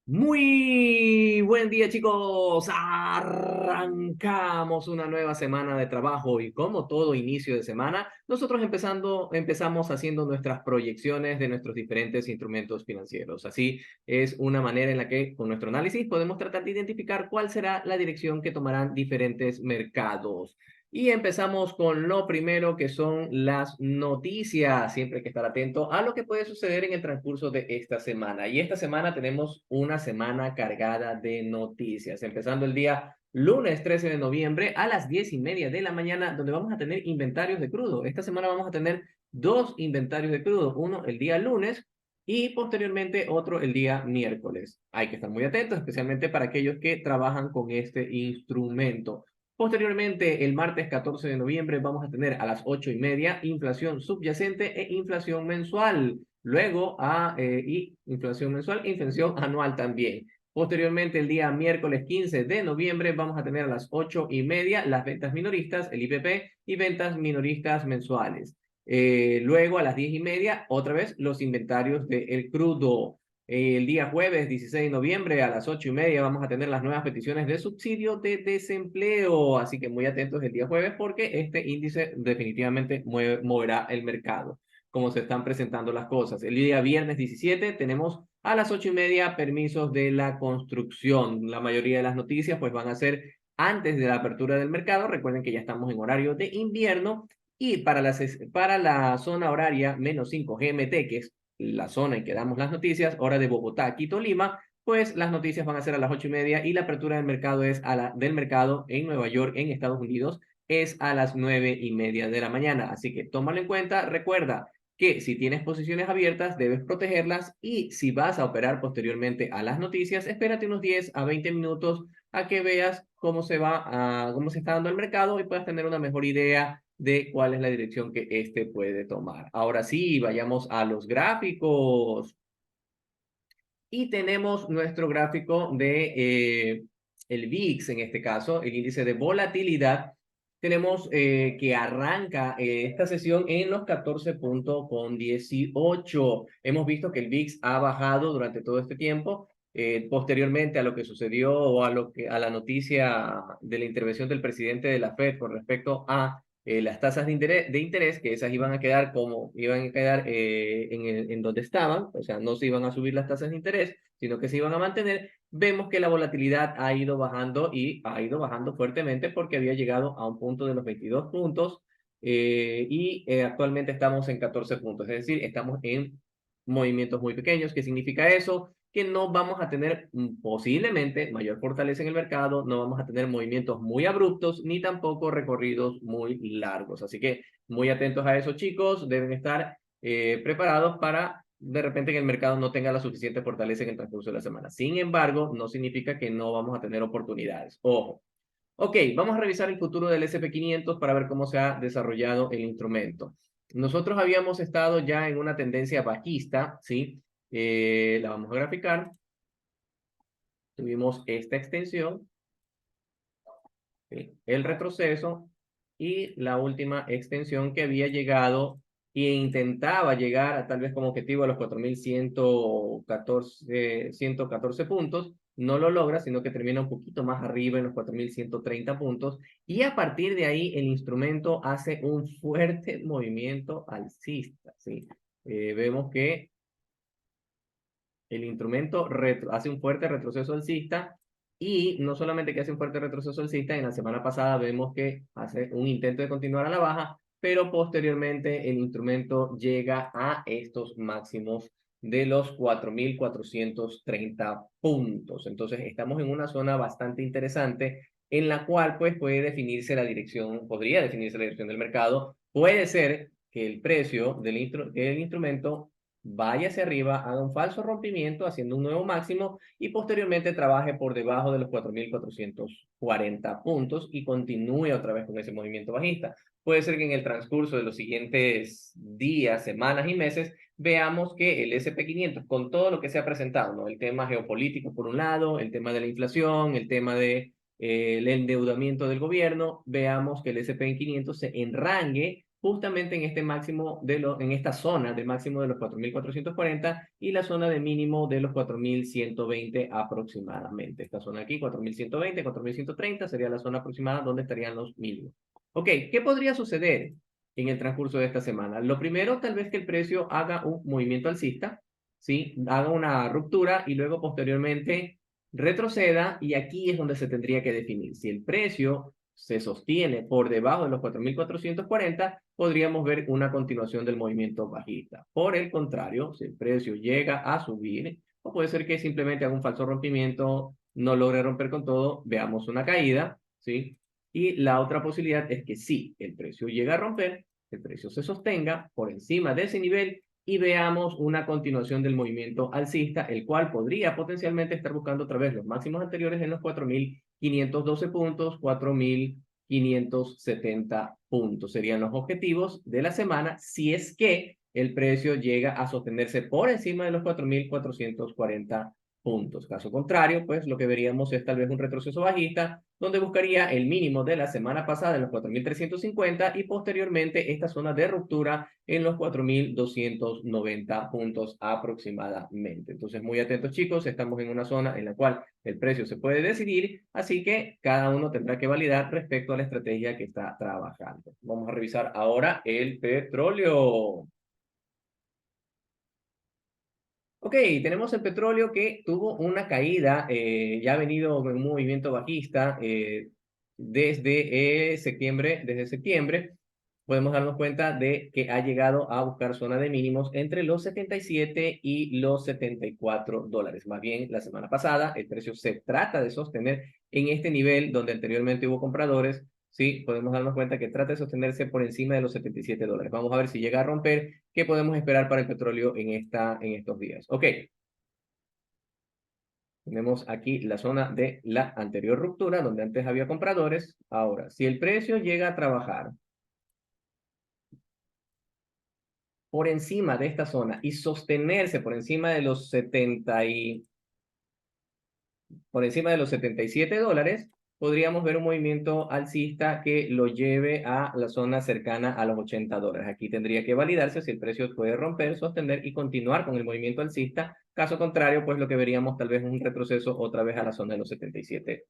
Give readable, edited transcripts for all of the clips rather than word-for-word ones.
Muy buen día, chicos. Arrancamos una nueva semana de trabajo y como todo inicio de semana, nosotros empezamos haciendo nuestras proyecciones de nuestros diferentes instrumentos financieros. Así es una manera en la que con nuestro análisis podemos tratar de identificar cuál será la dirección que tomarán diferentes mercados. Y empezamos con lo primero que son las noticias. Siempre hay que estar atento a lo que puede suceder en el transcurso de esta semana. Y esta semana tenemos una semana cargada de noticias. Empezando el día lunes 13 de noviembre a las 10:30 de la mañana, donde vamos a tener inventarios de crudo. Esta semana vamos a tener dos inventarios de crudo. Uno el día lunes y posteriormente otro el día miércoles. Hay que estar muy atentos, especialmente para aquellos que trabajan con este instrumento. Posteriormente, el martes 14 de noviembre vamos a tener a las 8:30 inflación subyacente e inflación mensual. Luego, inflación mensual e inflación anual también. Posteriormente, el día miércoles 15 de noviembre vamos a tener a las 8:30 las ventas minoristas, el IPP y ventas minoristas mensuales. Luego, a las 10:30, otra vez los inventarios del crudo. El día jueves 16 de noviembre a las 8:30 vamos a tener las nuevas peticiones de subsidio de desempleo, así que muy atentos el día jueves porque este índice definitivamente moverá el mercado, como se están presentando las cosas. El día viernes 17 tenemos a las 8:30 permisos de la construcción. La mayoría de las noticias pues van a ser antes de la apertura del mercado. Recuerden que ya estamos en horario de invierno y para la zona horaria -5 GMT, que es la zona en que damos las noticias, hora de Bogotá, Quito, Lima, pues las noticias van a ser a las 8:30 y la apertura del mercado del mercado en Nueva York, en Estados Unidos, es a las 9:30 de la mañana. Así que tómalo en cuenta. Recuerda que si tienes posiciones abiertas, debes protegerlas y si vas a operar posteriormente a las noticias, espérate unos 10 a 20 minutos a que veas cómo se está dando el mercado y puedas tener una mejor idea de cuál es la dirección que este puede tomar. Ahora sí, vayamos a los gráficos. Y tenemos nuestro gráfico de el VIX, en este caso, el índice de volatilidad. Tenemos que arranca esta sesión en los 14,18. Hemos visto que el VIX ha bajado durante todo este tiempo. Posteriormente a lo que sucedió o a la noticia de la intervención del presidente de la Fed con respecto a las tasas de interés, que esas iban a quedar en donde estaban, o sea, no se iban a subir las tasas de interés, sino que se iban a mantener. Vemos que la volatilidad ha ido bajando y ha ido bajando fuertemente porque había llegado a un punto de los 22 puntos actualmente estamos en 14 puntos, es decir, estamos en movimientos muy pequeños. ¿Qué significa eso? Que no vamos a tener posiblemente mayor fortaleza en el mercado, no vamos a tener movimientos muy abruptos ni tampoco recorridos muy largos. Así que muy atentos a eso, chicos, deben estar preparados para de repente que el mercado no tenga la suficiente fortaleza en el transcurso de la semana. Sin embargo, no significa que no vamos a tener oportunidades. Ojo. Ok, vamos a revisar el futuro del SP500 para ver cómo se ha desarrollado el instrumento. Nosotros habíamos estado ya en una tendencia bajista, ¿sí? La vamos a graficar. Tuvimos esta extensión, ¿sí? El retroceso y la última extensión que había llegado e intentaba llegar a tal vez como objetivo a los 4.114 puntos. No lo logra, sino que termina un poquito más arriba en los 4.130 puntos. Y a partir de ahí el instrumento hace un fuerte movimiento alcista, ¿sí? Vemos que el instrumento hace un fuerte retroceso alcista y no solamente que hace un fuerte retroceso alcista, en la semana pasada vemos que hace un intento de continuar a la baja, pero posteriormente el instrumento llega a estos máximos de los 4.430 puntos. Entonces estamos en una zona bastante interesante en la cual pues puede definirse la dirección, podría definirse la dirección del mercado. Puede ser que el precio del instrumento vaya hacia arriba, haga un falso rompimiento haciendo un nuevo máximo y posteriormente trabaje por debajo de los 4.440 puntos y continúe otra vez con ese movimiento bajista. Puede ser que en el transcurso de los siguientes días, semanas y meses veamos que el SP500, con todo lo que se ha presentado, ¿no? El tema geopolítico por un lado, el tema de la inflación, el tema de el endeudamiento del gobierno, veamos que el SP500 se enrangue justamente en este máximo en esta zona del máximo de los 4.440 y la zona de mínimo de los 4.120 aproximadamente. Esta zona aquí, 4.120, 4.130 sería la zona aproximada donde estarían los mínimos. Ok, ¿qué podría suceder en el transcurso de esta semana? Lo primero, tal vez que el precio haga un movimiento alcista, ¿sí? Haga una ruptura y luego posteriormente retroceda, y aquí es donde se tendría que definir. Si el precio se sostiene por debajo de los 4.440, podríamos ver una continuación del movimiento bajista. Por el contrario, si el precio llega a subir, o puede ser que simplemente haga un falso rompimiento, no logre romper con todo, veamos una caída, ¿sí? Y la otra posibilidad es que si el precio llega a romper, el precio se sostenga por encima de ese nivel y veamos una continuación del movimiento alcista, el cual podría potencialmente estar buscando otra vez los máximos anteriores en los 4.512 puntos, 4.570 puntos. Serían los objetivos de la semana si es que el precio llega a sostenerse por encima de los 4.440 puntos. Caso contrario, pues lo que veríamos es tal vez un retroceso bajista, donde buscaría el mínimo de la semana pasada en los 4.350 y posteriormente esta zona de ruptura en los 4.290 puntos aproximadamente. Entonces, muy atentos chicos, estamos en una zona en la cual el precio se puede decidir, así que cada uno tendrá que validar respecto a la estrategia que está trabajando. Vamos a revisar ahora el petróleo. Ok, tenemos el petróleo que tuvo una caída, ya ha venido en un movimiento bajista desde septiembre. Podemos darnos cuenta de que ha llegado a buscar zona de mínimos entre los 77 y los $74. Más bien, la semana pasada el precio se trata de sostener en este nivel donde anteriormente hubo compradores. Sí, podemos darnos cuenta que trata de sostenerse por encima de los $77. Vamos a ver si llega a romper. ¿Qué podemos esperar para el petróleo en estos días? Ok, tenemos aquí la zona de la anterior ruptura, donde antes había compradores. Ahora, si el precio llega a trabajar por encima de esta zona y sostenerse por encima de los por encima de los $77, podríamos ver un movimiento alcista que lo lleve a la zona cercana a los $80. Aquí tendría que validarse si el precio puede romper, sostener y continuar con el movimiento alcista. Caso contrario, pues lo que veríamos tal vez es un retroceso otra vez a la zona de los $77.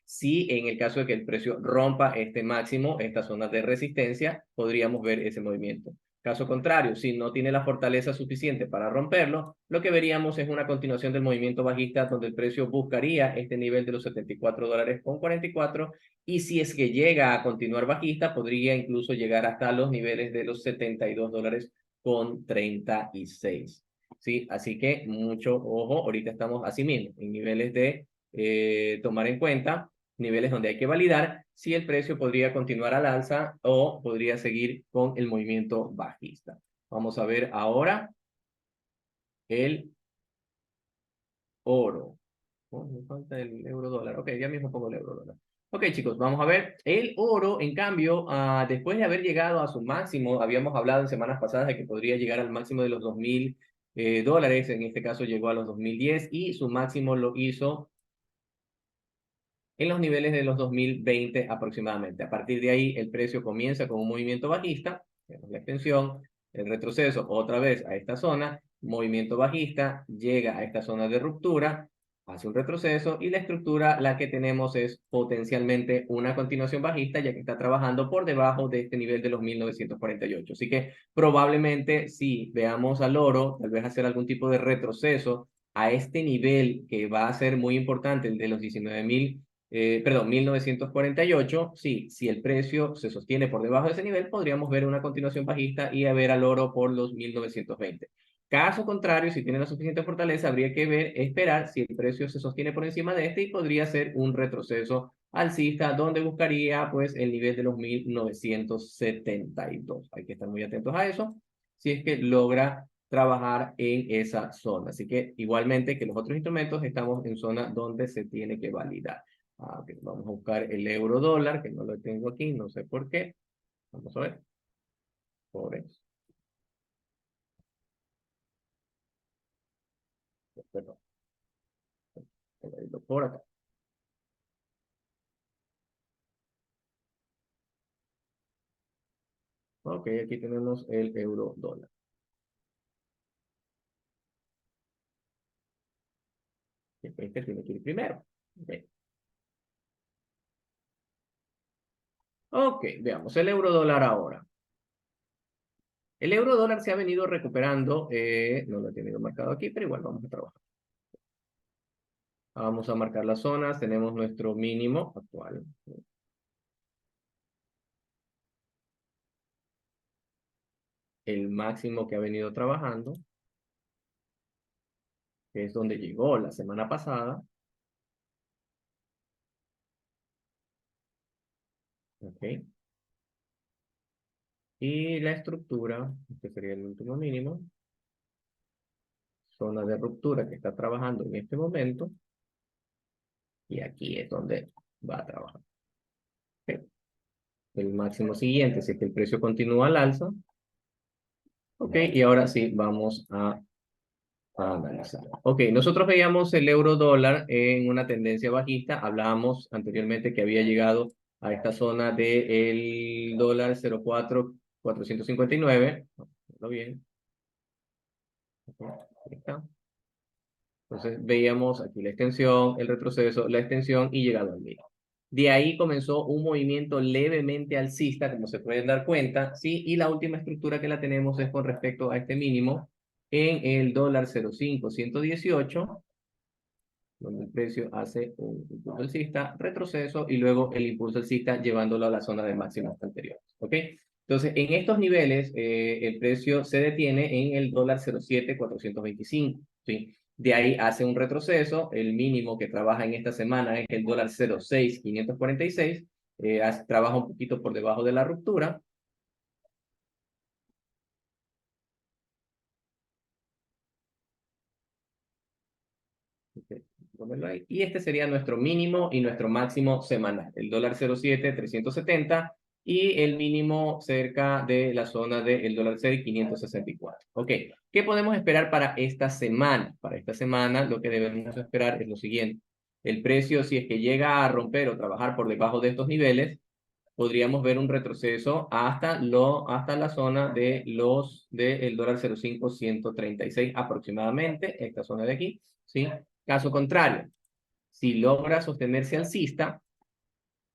Si en el caso de que el precio rompa este máximo, esta zona de resistencia, podríamos ver ese movimiento. Caso contrario, si no tiene la fortaleza suficiente para romperlo, lo que veríamos es una continuación del movimiento bajista donde el precio buscaría este nivel de los $74.44 y si es que llega a continuar bajista, podría incluso llegar hasta los niveles de los $72.36. ¿Sí? Así que mucho ojo, ahorita estamos así mismo, en niveles de tomar en cuenta, niveles donde hay que validar si el precio podría continuar al alza o podría seguir con el movimiento bajista. Vamos a ver ahora el oro. Oh, me falta el euro dólar. Ok, ya mismo pongo el euro dólar. Ok, chicos, vamos a ver. El oro, en cambio, después de haber llegado a su máximo, habíamos hablado en semanas pasadas de que podría llegar al máximo de los 2.000 dólares. En este caso llegó a los 2010 y su máximo lo hizo en los niveles de los 2020 aproximadamente. A partir de ahí, el precio comienza con un movimiento bajista, tenemos la extensión, el retroceso otra vez a esta zona, movimiento bajista, llega a esta zona de ruptura, hace un retroceso y la estructura la que tenemos es potencialmente una continuación bajista ya que está trabajando por debajo de este nivel de los 1948. Así que probablemente si veamos al oro, tal vez hacer algún tipo de retroceso a este nivel que va a ser muy importante, el de los 1948, sí, si el precio se sostiene por debajo de ese nivel, podríamos ver una continuación bajista y a ver al oro por los 1920. Caso contrario, si tiene la suficiente fortaleza, habría que esperar si el precio se sostiene por encima de este y podría ser un retroceso alcista donde buscaría pues el nivel de los 1972. Hay que estar muy atentos a eso si es que logra trabajar en esa zona. Así que igualmente que los otros instrumentos estamos en zona donde se tiene que validar. Ok, vamos a buscar el euro dólar, que no lo tengo aquí, no sé por qué. Vamos a ver. Por eso. Perdón, por acá. Ok, aquí tenemos el euro dólar. Este tiene que ir primero. Ok. Ok, veamos el euro dólar ahora. El euro dólar se ha venido recuperando, no lo he tenido marcado aquí, pero igual vamos a trabajar. Vamos a marcar las zonas, tenemos nuestro mínimo actual. El máximo que ha venido trabajando, que es donde llegó la semana pasada. Ok. Y la estructura, este sería el último mínimo, zona de ruptura que está trabajando en este momento, y aquí es donde va a trabajar. Ok. El máximo siguiente, si es que el precio continúa al alza. Ok, y ahora sí, vamos a analizar. Ok, nosotros veíamos el euro dólar en una tendencia bajista. Hablábamos anteriormente que había llegado a esta zona del dólar 0,459. ¿Lo bien? Ok, ahí está. Entonces veíamos aquí la extensión, el retroceso, la extensión y llegado al mínimo. De ahí comenzó un movimiento levemente alcista, como se pueden dar cuenta, ¿sí? Y la última estructura que la tenemos es con respecto a este mínimo en el dólar 0,5118, donde el precio hace un impulso alcista, retroceso y luego el impulso alcista llevándolo a la zona de máximos anteriores. ¿Ok? Entonces, en estos niveles, el precio se detiene en el dólar 0,7425. ¿Sí? De ahí hace un retroceso. El mínimo que trabaja en esta semana es el dólar 0,6546. Trabaja un poquito por debajo de la ruptura. Y este sería nuestro mínimo y nuestro máximo semanal. El dólar 0,7370 y el mínimo cerca de la zona del dólar 0,564. Ok, ¿qué podemos esperar para esta semana? Para esta semana lo que debemos esperar es lo siguiente. El precio, si es que llega a romper o trabajar por debajo de estos niveles, podríamos ver un retroceso hasta la zona del dólar 0,5136 aproximadamente, esta zona de aquí, ¿sí? Caso contrario, si logra sostenerse alcista,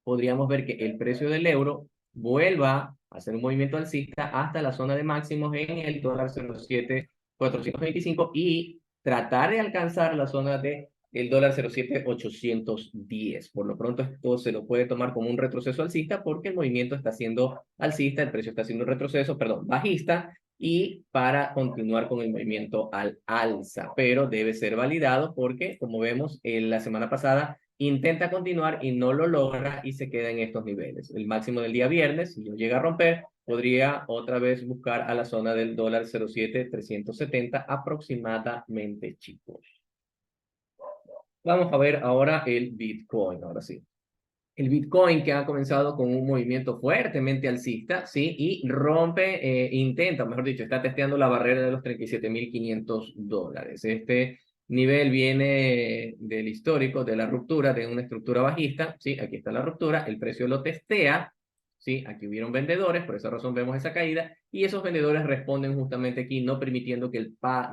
podríamos ver que el precio del euro vuelva a hacer un movimiento alcista hasta la zona de máximos en el dólar 0,7425 y tratar de alcanzar la zona de el dólar 0,7810. Por lo pronto esto se lo puede tomar como un retroceso alcista porque el movimiento está siendo alcista, el precio está haciendo un retroceso, perdón, bajista, y para continuar con el movimiento al alza, pero debe ser validado porque, como vemos, la semana pasada intenta continuar y no lo logra y se queda en estos niveles. El máximo del día viernes, si lo llega a romper, podría otra vez buscar a la zona del dólar 0,7370 aproximadamente, chicos. Vamos a ver ahora el Bitcoin, ahora sí. El Bitcoin que ha comenzado con un movimiento fuertemente alcista, ¿sí? Y rompe, intenta, mejor dicho, está testeando la barrera de los 37.500 dólares. Este nivel viene del histórico, de la ruptura de una estructura bajista, ¿sí? Aquí está la ruptura, el precio lo testea, ¿sí? Aquí hubieron vendedores, por esa razón vemos esa caída, y esos vendedores responden justamente aquí, no permitiendo,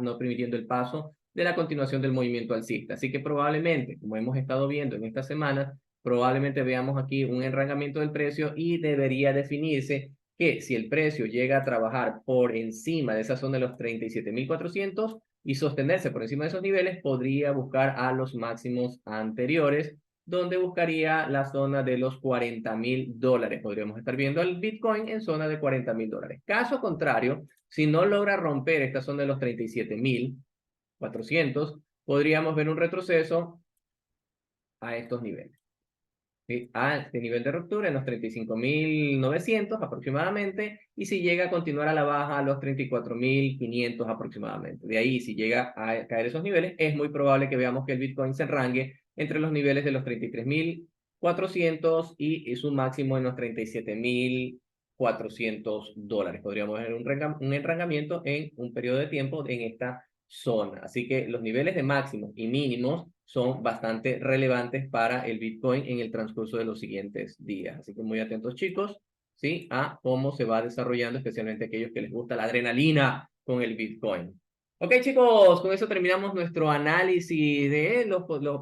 no permitiendo el paso de la continuación del movimiento alcista. Así que probablemente, como hemos estado viendo en esta semana, probablemente veamos aquí un enrangamiento del precio y debería definirse que si el precio llega a trabajar por encima de esa zona de los 37.400 y sostenerse por encima de esos niveles, podría buscar a los máximos anteriores, donde buscaría la zona de los 40.000 dólares. Podríamos estar viendo al Bitcoin en zona de 40.000 dólares. Caso contrario, si no logra romper esta zona de los 37.400, podríamos ver un retroceso a estos niveles. ¿Sí? A este nivel de ruptura en los 35.900 aproximadamente, y si llega a continuar a la baja a los 34.500 aproximadamente. De ahí, si llega a caer esos niveles, es muy probable que veamos que el Bitcoin se enrangue entre los niveles de los 33.400 y su máximo en los 37.400 dólares. Podríamos ver un enrangamiento en un periodo de tiempo en esta zona. Así que los niveles de máximos y mínimos son bastante relevantes para el Bitcoin en el transcurso de los siguientes días. Así que muy atentos, chicos. ¿sí? A cómo se va desarrollando, especialmente aquellos que les gusta la adrenalina con el Bitcoin. Ok, chicos, con eso terminamos nuestro análisis de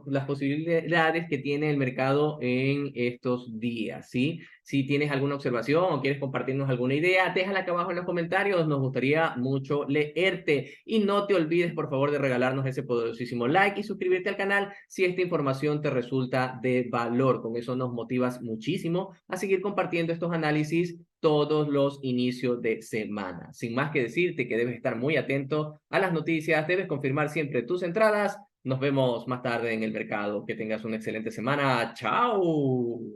las posibilidades que tiene el mercado en estos días, ¿sí? Si tienes alguna observación o quieres compartirnos alguna idea, déjala acá abajo en los comentarios, nos gustaría mucho leerte. Y no te olvides, por favor, de regalarnos ese poderosísimo like y suscribirte al canal si esta información te resulta de valor. Con eso nos motivas muchísimo a seguir compartiendo estos análisis todos los inicios de semana. Sin más que decirte que debes estar muy atento a las noticias, debes confirmar siempre tus entradas. Nos vemos más tarde en el mercado. Que tengas una excelente semana. ¡Chao!